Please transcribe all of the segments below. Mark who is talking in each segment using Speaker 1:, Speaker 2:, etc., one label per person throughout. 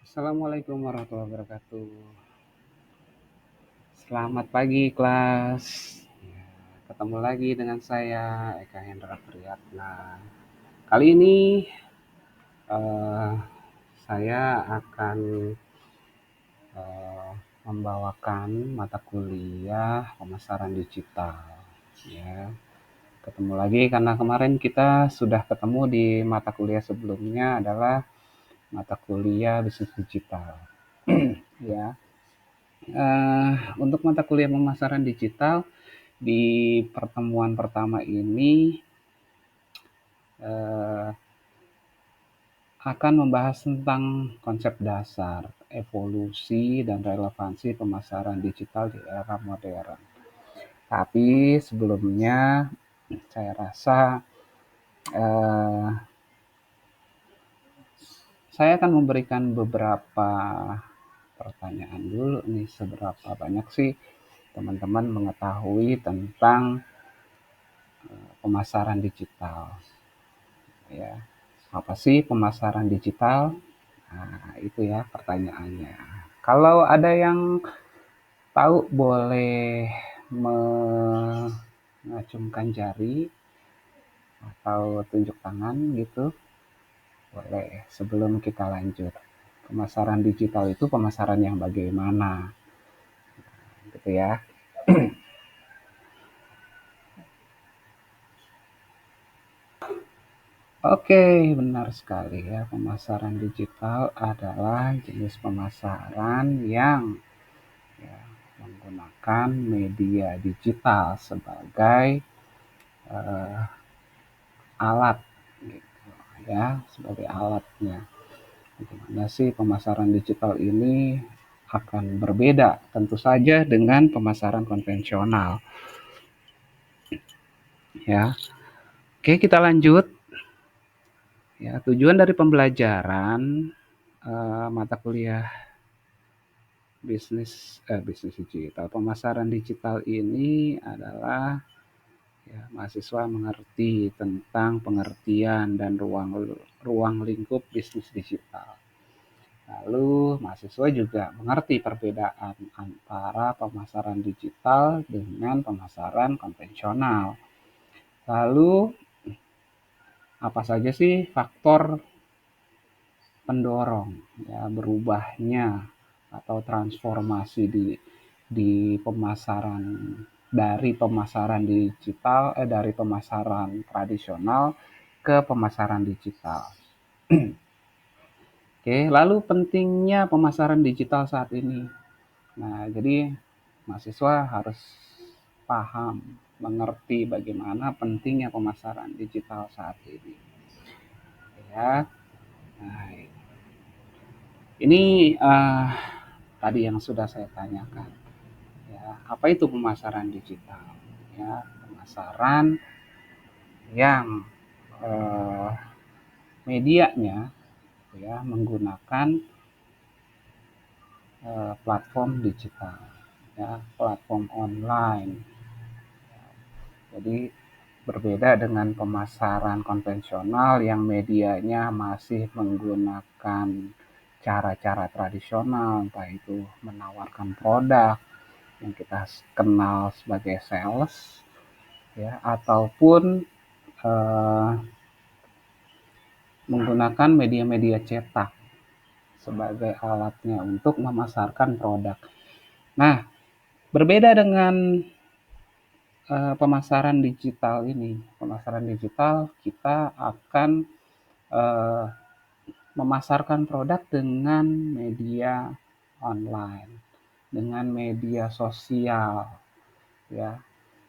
Speaker 1: Assalamualaikum warahmatullahi wabarakatuh. Selamat pagi kelas. Ya, ketemu lagi dengan saya Eka Hendra Priyatna. Kali ini eh, saya akan eh, membawakan mata kuliah pemasaran digital. Ya, ketemu lagi karena kemarin kita sudah ketemu di mata kuliah sebelumnya adalah mata kuliah bisnis digital. Ya, untuk mata kuliah pemasaran digital di pertemuan pertama ini eh, akan membahas tentang konsep dasar, evolusi, dan relevansi pemasaran digital di era modern. Tapi sebelumnya saya rasa eh, saya akan memberikan beberapa pertanyaan dulu nih, seberapa banyak sih teman-teman mengetahui tentang pemasaran digital, ya. Apa sih pemasaran digital? Nah, itu ya pertanyaannya. Kalau ada yang tahu boleh mengacungkan jari atau tunjuk tangan gitu, boleh sebelum kita lanjut. Pemasaran digital itu pemasaran yang bagaimana, gitu ya. Oke, benar sekali ya. Pemasaran digital adalah jenis pemasaran yang ya, menggunakan media digital sebagai eh, alat gitu ya, sebagai alatnya. Bagaimana sih pemasaran digital ini akan berbeda tentu saja dengan pemasaran konvensional ya. Oke, kita lanjut. Ya, tujuan dari pembelajaran mata kuliah bisnis digital, pemasaran digital ini adalah ya, mahasiswa mengerti tentang pengertian dan ruang ruang lingkup bisnis digital. Lalu mahasiswa juga mengerti perbedaan antara pemasaran digital dengan pemasaran konvensional. Lalu apa saja sih faktor pendorong ya berubahnya atau transformasi di pemasaran dari pemasaran digital dari pemasaran tradisional ke pemasaran digital. Oke, lalu pentingnya pemasaran digital saat ini. Nah, jadi mahasiswa harus paham, mengerti bagaimana pentingnya pemasaran digital saat ini. Ya, nah, ini tadi yang sudah saya tanyakan. Ya, apa itu pemasaran digital? Ya, pemasaran yang eh, medianya ya menggunakan platform digital, ya, platform online. Jadi berbeda dengan pemasaran konvensional yang medianya masih menggunakan cara-cara tradisional, entah itu menawarkan produk yang kita kenal sebagai sales, ya, ataupun eh, menggunakan media-media cetak sebagai alatnya untuk memasarkan produk. Nah, berbeda dengan pemasaran digital ini, pemasaran digital kita akan eh, memasarkan produk dengan media online, dengan media sosial, ya.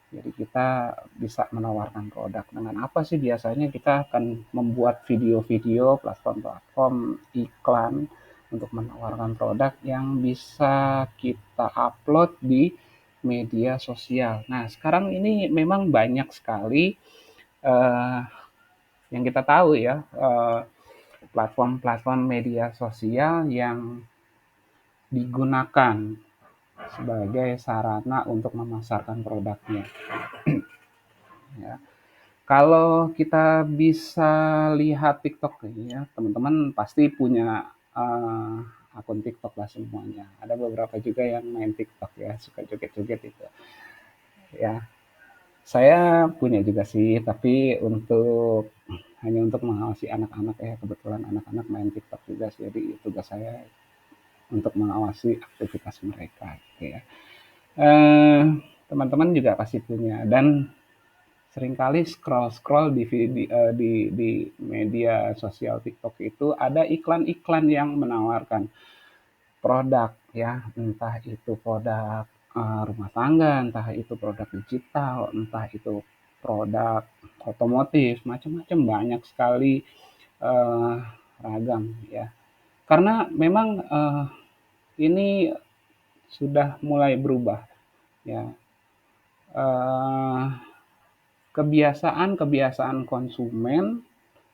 Speaker 1: Jadi kita bisa menawarkan produk dengan apa sih biasanya kita akan membuat video-video platform-platform iklan untuk menawarkan produk yang bisa kita upload di media sosial. Nah, sekarang ini memang banyak sekali eh, yang kita tahu ya platform-platform media sosial yang digunakan sebagai sarana untuk memasarkan produknya. Ya. Kalau kita bisa lihat TikTok ini ya, teman-teman pasti punya akun TikTok lah semuanya. Ada beberapa juga yang main TikTok ya, suka joget-joget itu. Ya, saya punya juga sih, tapi hanya untuk mengawasi anak-anak ya. Kebetulan anak-anak main TikTok juga sih, jadi tugas saya untuk mengawasi aktivitas mereka gitu ya. Eh, Teman-teman juga pasti punya, dan seringkali scroll-scroll di media sosial TikTok itu ada iklan-iklan yang menawarkan produk ya, entah itu produk rumah tangga, entah itu produk digital, entah itu produk otomotif, macam-macam banyak sekali eh, ragam ya. Karena memang ini sudah mulai berubah ya. Eh, Kebiasaan-kebiasaan konsumen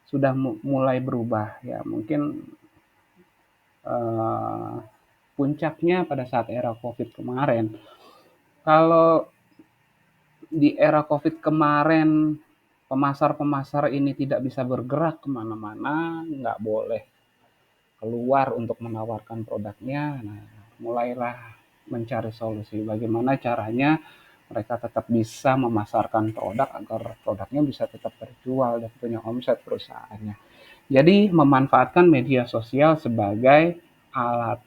Speaker 1: sudah mulai berubah ya. Mungkin eh, puncaknya pada saat era COVID kemarin. Kalau di era COVID kemarin pemasar-pemasar ini tidak bisa bergerak kemana-mana, nggak boleh keluar untuk menawarkan produknya. Nah, mulailah mencari solusi bagaimana caranya mereka tetap bisa memasarkan produk agar produknya bisa tetap terjual dan punya omset perusahaannya. Jadi memanfaatkan media sosial sebagai alat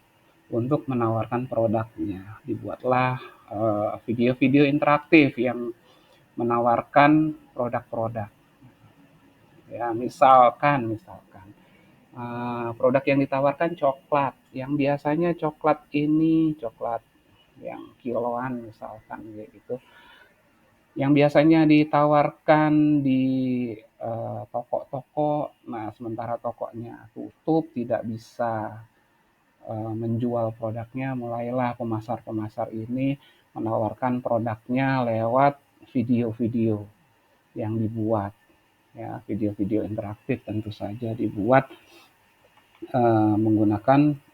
Speaker 1: untuk menawarkan produknya. Dibuatlah video-video interaktif yang menawarkan produk-produk. Ya, misalkan produk yang ditawarkan coklat, yang biasanya coklat ini coklat yang kiloan misalkan kayak gitu, yang biasanya ditawarkan di toko-toko, nah sementara tokonya tutup tidak bisa menjual produknya, mulailah pemasar-pemasar ini menawarkan produknya lewat video-video yang dibuat ya, video-video interaktif tentu saja dibuat menggunakan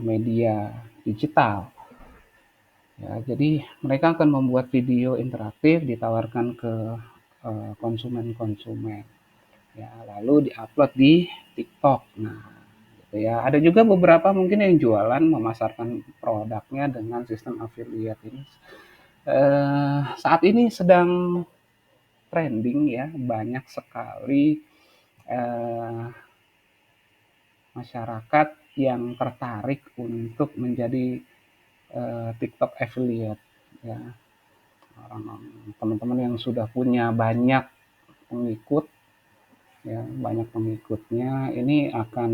Speaker 1: media digital. Ya, jadi mereka akan membuat video interaktif ditawarkan ke konsumen-konsumen. Ya, lalu diupload di TikTok. Nah, gitu ya. Ada juga beberapa mungkin yang jualan memasarkan produknya dengan sistem affiliate ini. Saat ini sedang trending ya, banyak sekali eh, masyarakat yang tertarik untuk menjadi TikTok affiliate ya. Orang teman-teman yang sudah punya banyak pengikut ya, banyak pengikutnya ini akan,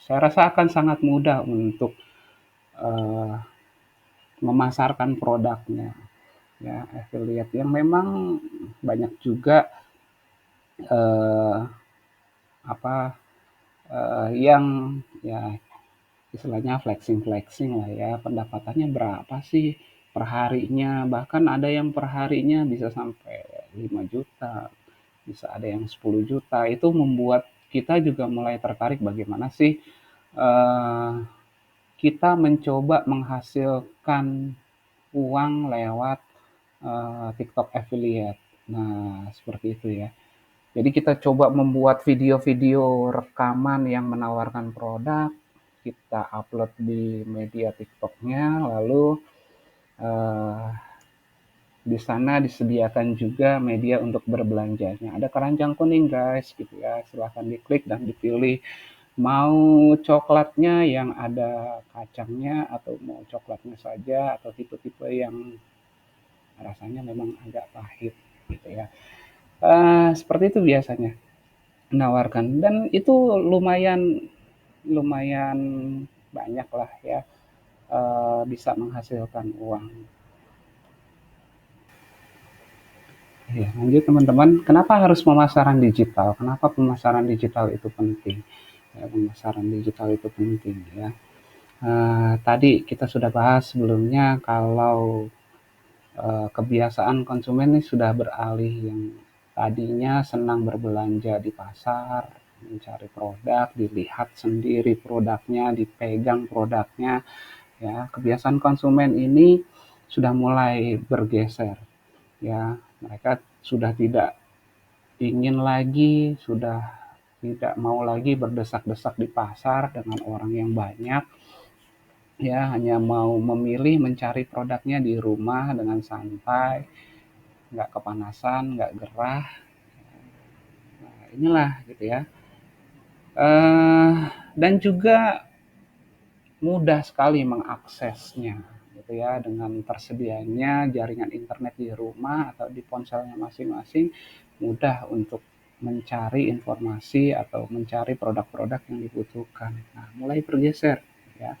Speaker 1: saya rasa akan sangat mudah untuk eh, memasarkan produknya ya, affiliate yang memang banyak juga eh, apa yang ya istilahnya flexing-flexing lah ya, pendapatannya berapa sih perharinya, bahkan ada yang perharinya bisa sampai 5 juta, bisa ada yang 10 juta. Itu membuat kita juga mulai tertarik bagaimana sih eh, kita mencoba menghasilkan uang lewat TikTok affiliate. Nah, seperti itu ya. Jadi kita coba membuat video-video rekaman yang menawarkan produk, kita upload di media TikToknya, lalu eh, di sana disediakan juga media untuk berbelanjanya. Ada keranjang kuning guys, gitu ya. Silahkan diklik dan dipilih mau coklatnya yang ada kacangnya atau mau coklatnya saja atau tipe-tipe yang rasanya memang agak pahit, gitu ya. Seperti itu biasanya menawarkan, dan itu lumayan lumayan banyak lah ya, bisa menghasilkan uang. Ya, lanjut teman-teman, kenapa harus pemasaran digital? Kenapa pemasaran digital itu penting? Ya, pemasaran digital itu penting ya. Tadi kita sudah bahas sebelumnya kalau kebiasaan konsumen ini sudah beralih, yang tadinya senang berbelanja di pasar, mencari produk, dilihat sendiri produknya, dipegang produknya, ya. Kebiasaan konsumen ini sudah mulai bergeser, ya. Mereka sudah tidak ingin lagi, sudah tidak mau lagi berdesak-desak di pasar dengan orang yang banyak, ya hanya mau memilih mencari produknya di rumah dengan santai, nggak kepanasan, nggak gerah. Nah, inilah gitu ya. Eh, dan juga mudah sekali mengaksesnya gitu ya, dengan tersedianya jaringan internet di rumah atau di ponselnya masing-masing, mudah untuk mencari informasi atau mencari produk-produk yang dibutuhkan. Nah, mulai bergeser ya.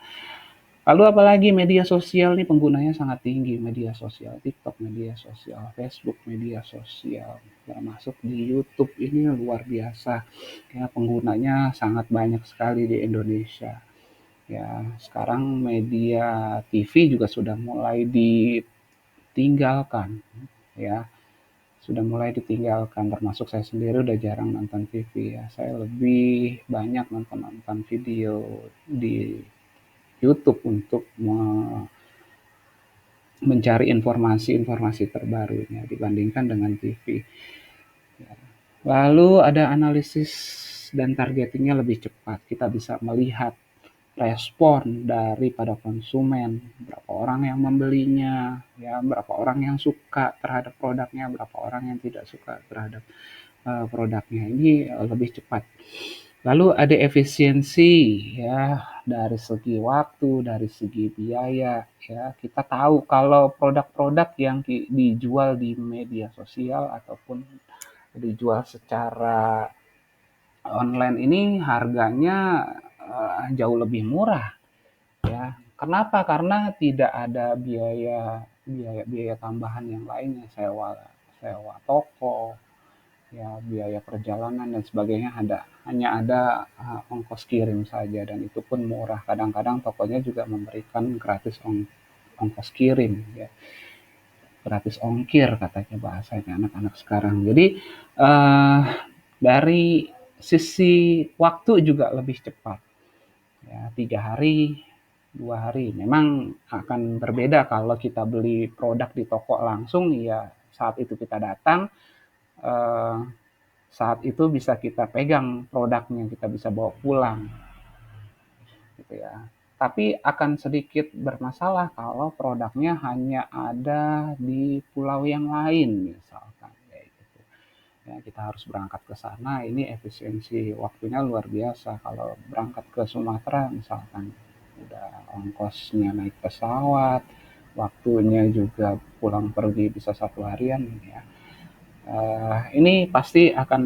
Speaker 1: Lalu apalagi media sosial nih penggunanya sangat tinggi, media sosial TikTok, media sosial Facebook, media sosial termasuk di YouTube ini luar biasa. Ya, penggunanya sangat banyak sekali di Indonesia. Ya, sekarang media TV juga sudah mulai ditinggalkan ya. Sudah mulai ditinggalkan, termasuk saya sendiri udah jarang nonton TV ya. Saya lebih banyak nonton-nonton video di YouTube untuk mencari informasi-informasi terbarunya dibandingkan dengan TV. Lalu ada analisis dan targetingnya lebih cepat. Kita bisa melihat respon daripada konsumen, berapa orang yang membelinya, ya, berapa orang yang suka terhadap produknya, berapa orang yang tidak suka terhadap produknya. Ini lebih cepat. Lalu ada efisiensi ya, dari segi waktu, dari segi biaya ya. Kita tahu kalau produk-produk yang dijual di media sosial ataupun dijual secara online ini harganya jauh lebih murah ya. Kenapa? Karena tidak ada biaya biaya biaya tambahan yang lainnya, sewa sewa toko, ya biaya perjalanan dan sebagainya ada. Hanya ada ongkos kirim saja dan itu pun murah. Kadang-kadang tokonya juga memberikan gratis ongkos kirim ya. Gratis ongkir katanya bahasanya anak-anak sekarang. Jadi eh, dari sisi waktu juga lebih cepat. Ya, 3 hari, 2 hari. Memang akan berbeda kalau kita beli produk di toko langsung, ya saat itu kita datang, eh, saat itu bisa kita pegang produknya, kita bisa bawa pulang, gitu ya. Tapi akan sedikit bermasalah kalau produknya hanya ada di pulau yang lain, misalkan, kayak gitu. Ya, kita harus berangkat ke sana, ini efisiensi waktunya luar biasa. Kalau berangkat ke Sumatera misalkan, udah ongkosnya naik pesawat, waktunya juga pulang pergi bisa 1 harian ya. Ini pasti akan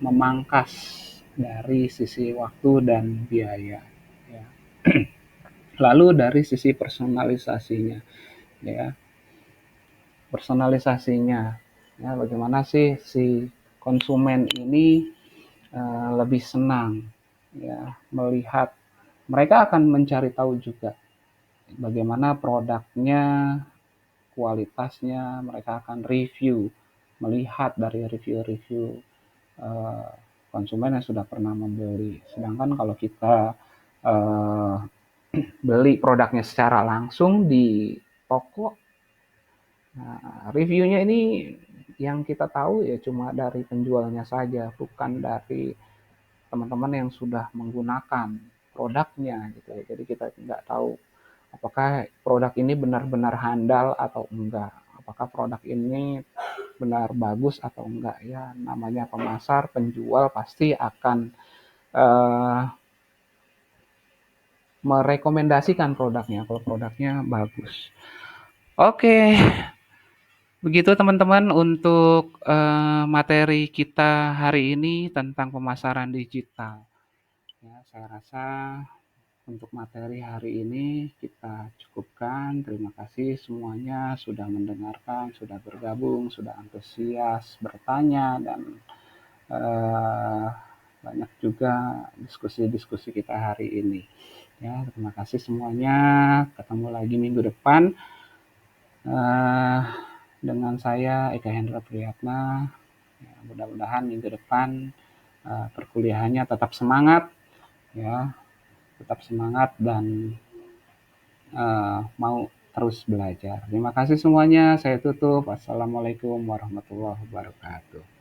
Speaker 1: memangkas dari sisi waktu dan biaya. Ya. Lalu dari sisi personalisasinya, ya personalisasinya, ya bagaimana sih si konsumen ini lebih senang ya melihat, mereka akan mencari tahu juga bagaimana produknya, kualitasnya, mereka akan review, melihat dari review-review eh, konsumen yang sudah pernah membeli. Sedangkan kalau kita eh, beli produknya secara langsung di toko, nah, reviewnya ini yang kita tahu ya cuma dari penjualnya saja, bukan dari teman-teman yang sudah menggunakan produknya gitu ya. Jadi kita nggak tahu apakah produk ini benar-benar handal atau enggak. Apakah produk ini benar bagus atau enggak ya. Namanya pemasar, penjual pasti akan eh, merekomendasikan produknya kalau produknya bagus. Oke, begitu teman-teman untuk materi kita hari ini tentang pemasaran digital. Ya, saya rasa untuk materi hari ini kita cukupkan. Terima kasih semuanya sudah mendengarkan, sudah bergabung, sudah antusias bertanya dan eh, banyak juga diskusi-diskusi kita hari ini. Ya, terima kasih semuanya. Ketemu lagi minggu depan eh, dengan saya Eka Hendra Priyatna. Ya, mudah-mudahan minggu depan perkuliahannya tetap semangat, ya, tetap semangat dan mau terus belajar. Terima kasih semuanya. Saya tutup. Assalamualaikum warahmatullahi wabarakatuh.